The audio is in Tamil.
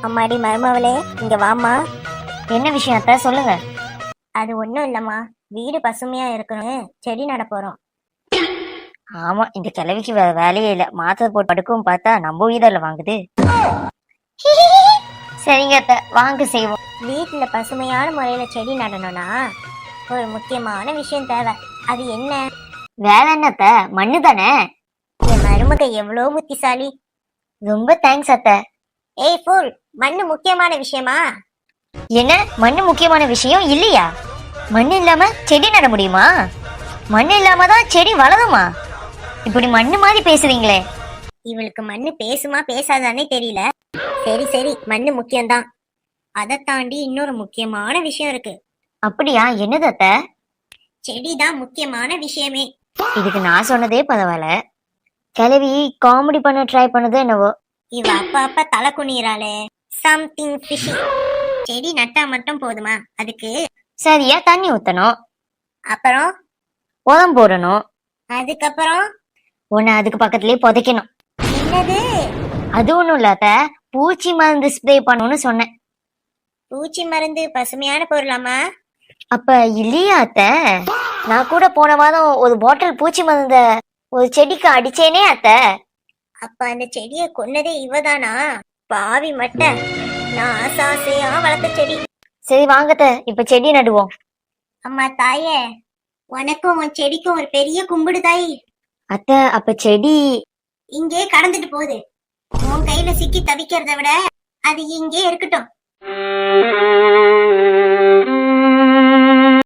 அம்மாடி மருமவளே, இங்க வாமா. என்ன விஷயம் அத்தை, சொல்லுங்க. அது ஒண்ணும் இல்லம்மா, வீடு பசுமையா இருக்கணும், செடி நட போறோம். ஆமா, இந்த கிழவிக்கு வேற வேலையே இல்ல. மாத்திரை போட்டு படுக்கவும் பார்த்தா நம்ம உயிரில வாங்குது. சரிங்க அத்தை, வாங்க செய்வோம். வீட்டுல பசுமையான முறையில செடி நடணும்னா ஒரு முக்கியமான விஷயம் தேவை. அது என்ன? வேற என்ன அத்தை, மண்ணு தானே. என் மருமக எவ்வளவு புத்திசாலி. ரொம்ப தேங்க்ஸ் அத்தை. ஏய் ஃபூல், மண்ணு முக்கியமான விஷயமா? என்ன, மண்ணு முக்கியமான விஷயம் இல்லையா? மண்ணு இல்லாம செடி நட முடியுமா? மண்ணு இல்லாம தான் செடி வளருமா? இப்படி மண்ணு மாதிரி பேசுறீங்களே. இவளுக்கு மண்ணு பேசுமா பேசாதானே தெரியல. சரி சரி, மண்ணு முக்கியம்தான். அதை தாண்டி இன்னொரு முக்கியமான விஷயம் இருக்கு. அப்படியா? என்னது அத்தை? செடிதான் முக்கியமான விஷயமே. இதுக்கு நான் சொன்னதே பரவாயில்ல, கிழவி காமெடி பண்ண ட்ரை பண்ணது என்னவோ. இவ அப்ப அப்ப தலை குனிறாளே, சம்திங் ஃபிஷி. செடி நட்டா மட்டும் போதுமா? அதுக்கு சரியா தண்ணி ஊத்தணும், அப்புறம் உரம் போடணும், அதுக்கப்புறம் உன்னை அதுக்கு பக்கத்துலயே புதைக்கணும். என்னது? அது ஒண்ணும் இல்லாத, பூச்சி மருந்து ஸ்ப்ரே பண்ணணும்னு சொன்னேன். பூச்சி மருந்து பசுமையான பொருளாமா? அப்ப இல்லையா அத்தை? நான் கூட போன வாரம் ஒரு பாட்டில் பூச்சி மருந்த ஒரு செடிக்கு அடிச்சேனே அத்தை. அப்ப அந்த செடியை கொன்னதே இவதானா? பாவி மட்ட, நான் ஆசாசையா வளர்த்த செடி. சரி வாங்கத்த, இப்ப செடி நடுவோம். அம்மா தாயே, உனக்கும் உன் செடிக்கும் ஒரு பெரிய கும்பிடு தாய். அத்தை, அப்ப செடி இங்கே கடந்துட்டு போகுது. உன் கையில சிக்கி தவிக்கிறத விட அது இங்கே இருக்கட்டும்.